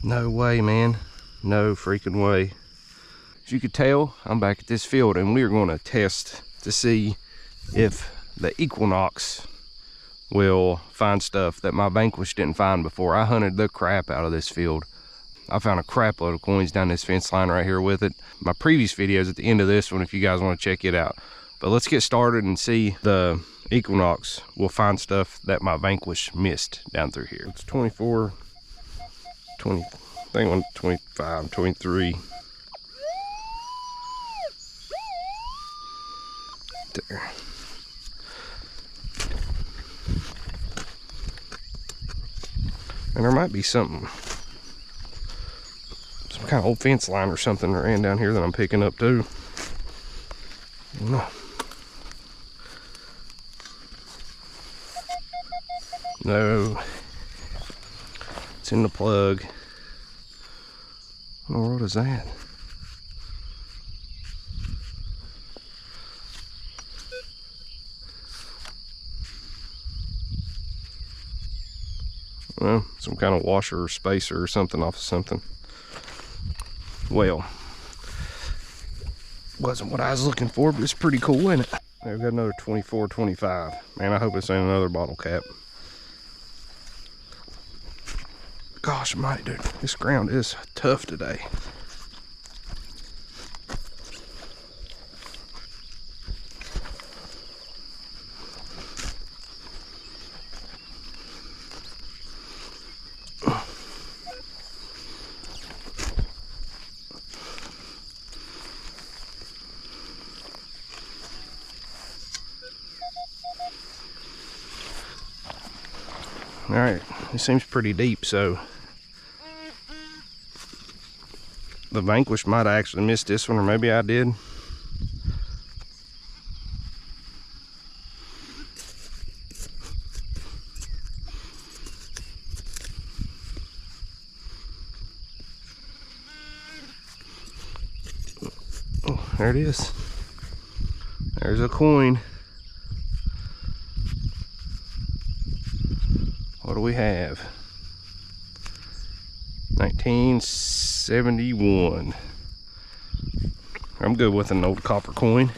No way, man. No freaking way. As you could tell, I'm back at this field and we're going to test to see if the Equinox will find stuff that my Vanquish didn't find before. I hunted the crap out of this field. I found a crap load of coins down this fence line right here with it. My previous video is at the end of this one if you guys want to check it out. But let's get started and see the Equinox will find stuff that my Vanquish missed down through here. It's 24, 20, I think on 25, 23. There. And there might be something, some kind of old fence line or something that ran down here that I'm picking up too. I don't know. No, it's in the plug. What in the world is that? Well, some kind of washer or spacer or something off of something. Well, wasn't what I was looking for, but it's pretty cool, isn't it? We've got another 24, 25. Man, I hope this ain't another bottle cap. Gosh almighty, dude, this ground is tough today. All right, it seems pretty deep, so the Vanquish might have actually missed this one, or maybe I did. Oh, there it is. There's a coin. What do we have? 1971. I'm good with an old copper coin.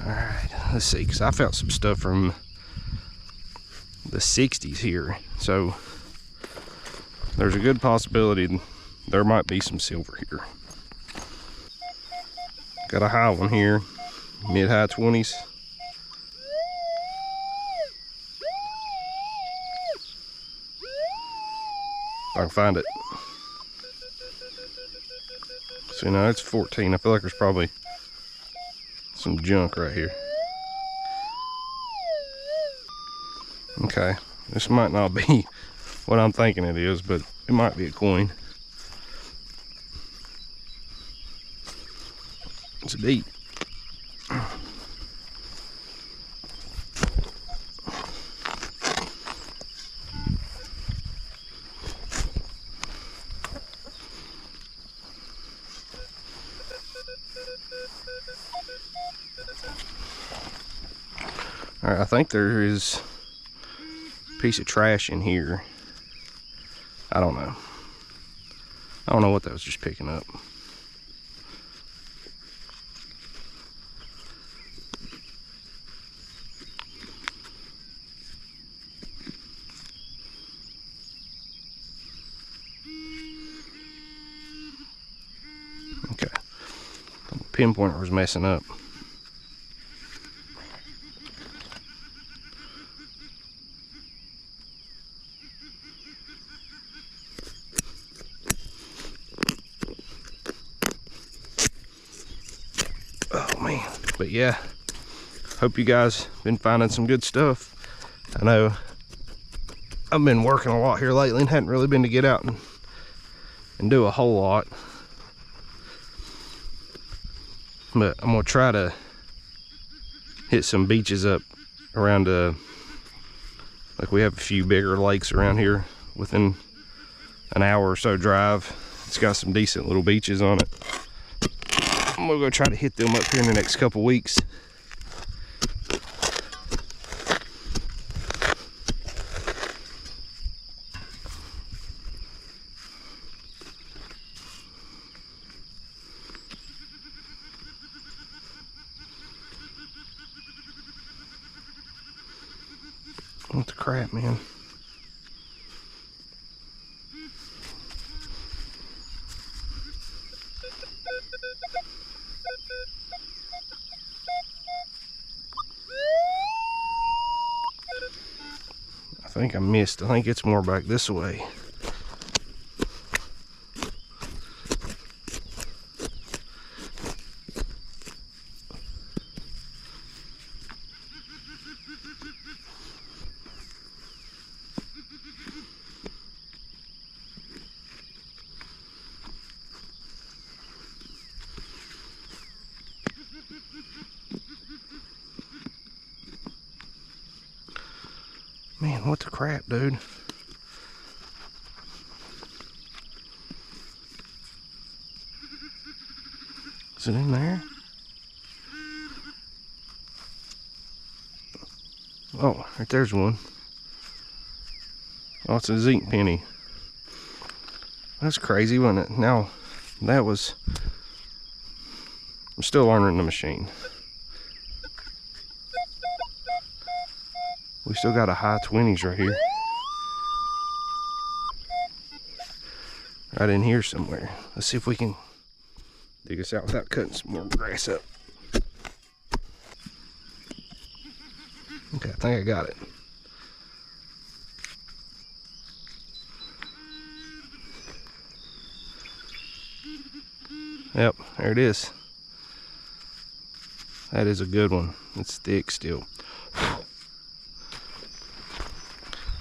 Alright, let's see, because I found some stuff from the 60s here. So there's a good possibility there might be some silver here. Got a high one here, mid-high 20s. If I can find it. See, now it's 14. I feel like there's probably some junk right here. Okay, this might not be what I'm thinking it is, but it might be a coin. It's deep. All right, I think there is a piece of trash in here. I don't know. I don't know what that was just picking up. Okay. The pinpointer was messing up. Oh man, but yeah, hope you guys been finding some good stuff. I know I've been working a lot here lately and hadn't really been to get out and do a whole lot, but I'm gonna try to hit some beaches up around like we have a few bigger lakes around here within an hour or so drive. It's got some decent little beaches on it. I'm gonna go try to hit them up here in the next couple weeks. What the crap, man? I think I missed. I think it's more back this way. Man, what the crap, dude? Is it in there? Oh, right there's one. Oh, it's a zinc penny. That's crazy, wasn't it? Now, that was... I'm still learning the machine. We still got a high 20s right here. Right in here somewhere. Let's see if we can dig this out without cutting some more grass up. Okay, I think I got it. Yep, there it is. That is a good one. It's thick still.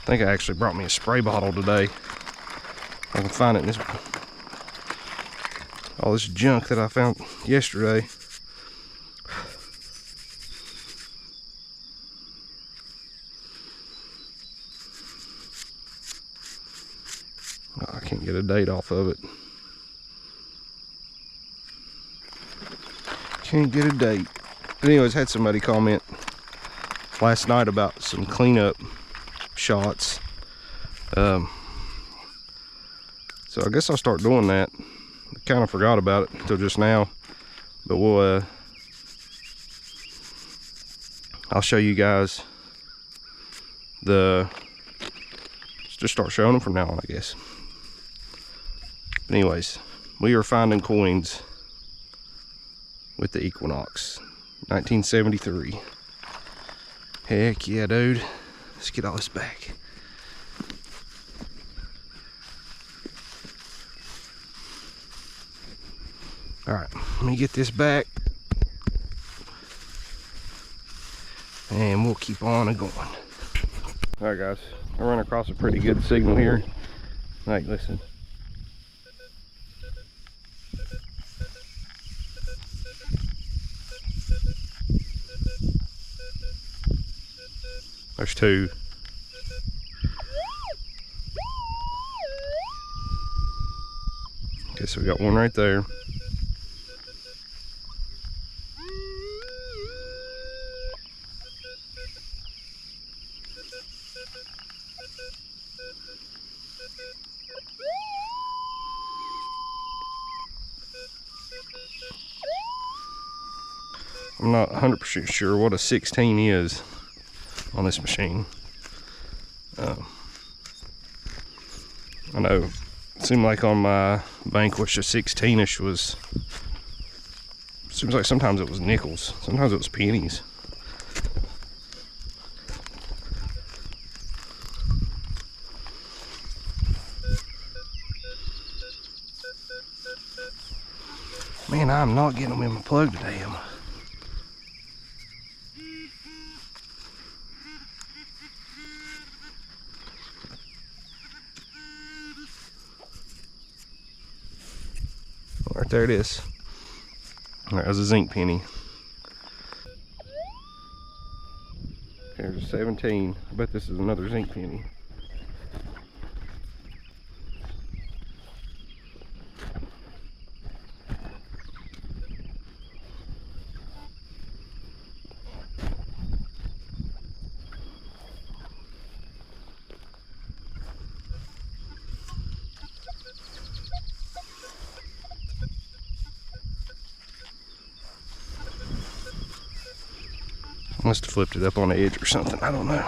I think I actually brought me a spray bottle today. I can find it in this, all this junk that I found yesterday. Oh, I can't get a date off of it. Can't get a date. But anyways, had somebody comment last night about some cleanup shots. So I guess I'll start doing that. I kind of forgot about it until just now, but we'll I'll show you guys just start showing them from now on, I guess. But anyways, we are finding coins with the Equinox 1973. Heck yeah, dude. Let's get all this back. Alright, let me get this back. And we'll keep on and going. Alright guys, I run across a pretty good signal here. Like, listen. There's two. Okay, so we got one right there. I'm not 100% sure what a 16 is on this machine. I know it seemed like on my Vanquish a 16ish was, seems like sometimes it was nickels, sometimes it was pennies. Man, I'm not getting them in my plug today, am I? Right there it is. That was a zinc penny. There's a 17. I bet this is another zinc penny. Must have flipped it up on the edge or something. I don't know.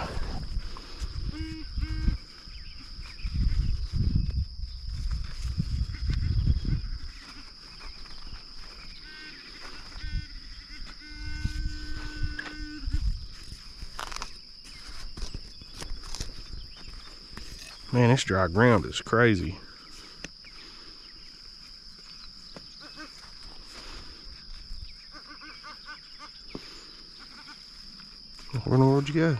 Man, this dry ground is crazy. Where in the world you go?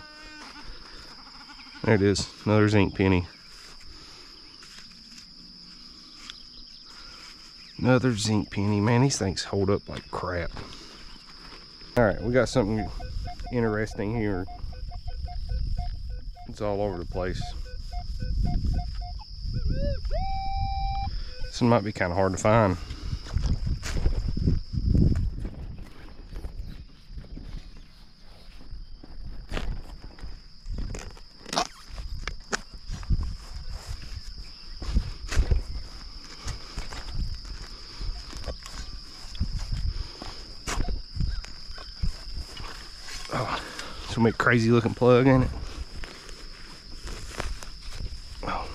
There it is, another zinc penny. Another zinc penny. Man, these things hold up like crap. Alright, we got something interesting here. It's all over the place. This one might be kind of hard to find. Oh, some big crazy looking plug in it. Oh.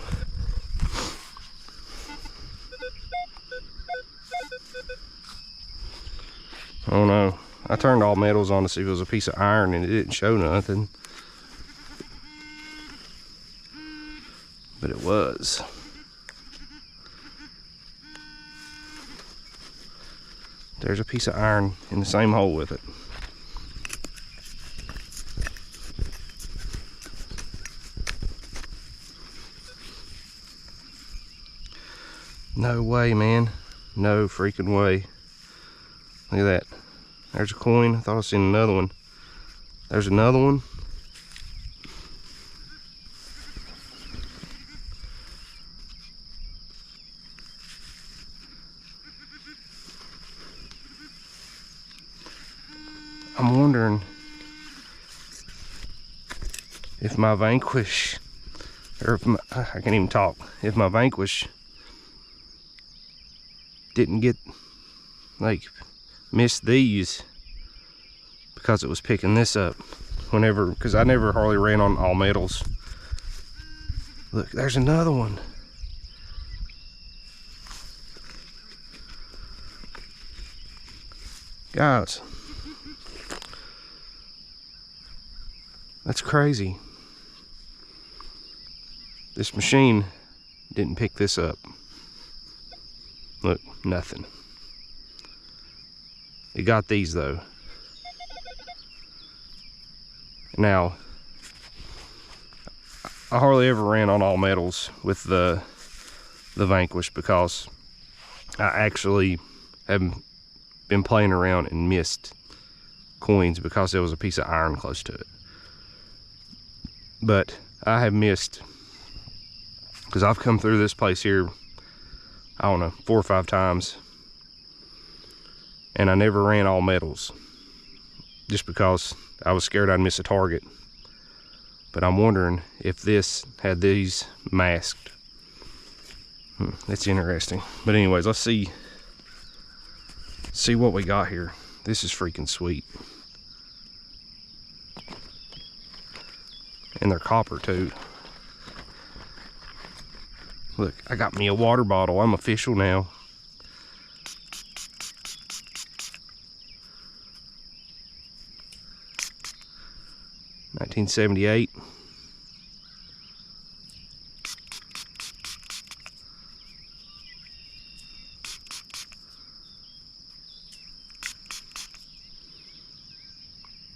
Oh no. I turned all metals on to see if it was a piece of iron and it didn't show nothing. But it was. There's a piece of iron in the same hole with it. No way, man. No freaking way. Look at that. There's a coin. I thought I seen another one. There's another one. I'm wondering if my Vanquish, or if my, I can't even talk, if my Vanquish didn't get, like, missed these because it was picking this up whenever, because I never hardly ran on all metals. Look, there's another one. Guys, that's crazy. This machine didn't pick this up. Look, nothing. It got these though. Now, I hardly ever ran on all metals with the Vanquish because I actually have been playing around and missed coins because there was a piece of iron close to it. But I have missed, because I've come through this place here, I don't know, 4 or 5 times, and I never ran all metals just because I was scared I'd miss a target. But I'm wondering if this had these masked. That's interesting. But anyways, let's see what we got here. This is freaking sweet. And they're copper too. Look, I got me a water bottle. I'm official now. $1978.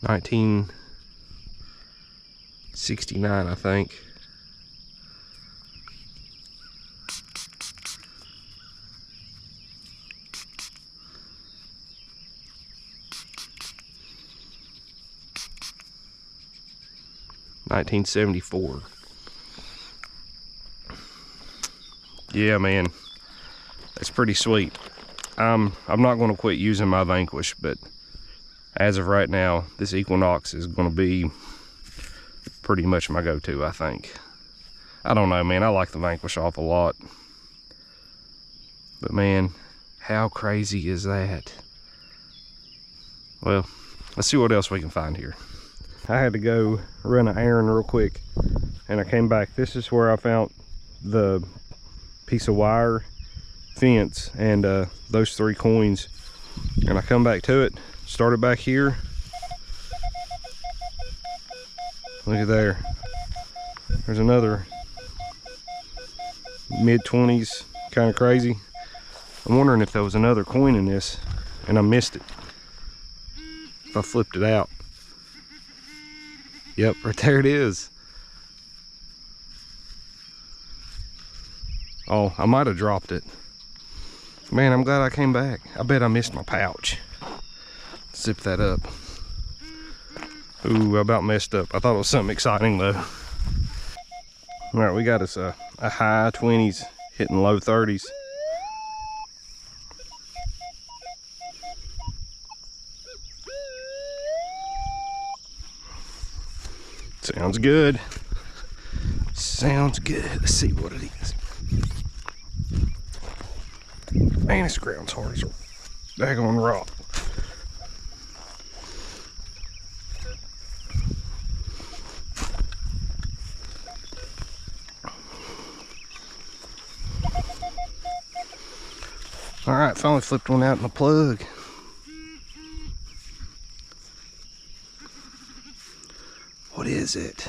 $1969, I think. $1974. Yeah, man, that's pretty sweet. I'm not going to quit using my Vanquish, but as of right now, this Equinox is going to be pretty much my go-to, I think. I don't know, man. I like the Vanquish off a lot. But, man, how crazy is that? Well, let's see what else we can find here. I had to go run an errand real quick, and I came back. This is where I found the piece of wire fence and those 3 coins. And I come back to it, started back here. Look at there. There's another mid-20s, kind of crazy. I'm wondering if there was another coin in this and I missed it. If I flipped it out. Yep, right there it is. Oh, I might have dropped it. Man, I'm glad I came back. I bet I missed my pouch. Zip that up. Ooh, I about messed up. I thought it was something exciting though. All right, we got us a high 20s hitting low 30s. Sounds good. Sounds good. Let's see what it is. Man, this ground's hard as a daggone rock. All right, finally flipped one out in the plug. What is it?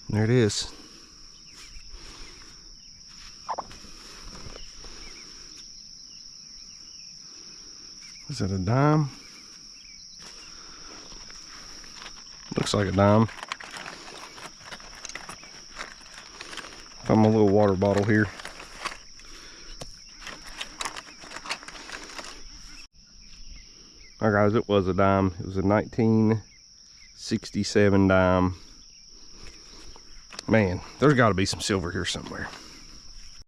There it is. Is it a dime? Looks like a dime. Found my little water bottle here. All right, guys, it was a dime. It was a 1967 dime. Man, there's got to be some silver here somewhere.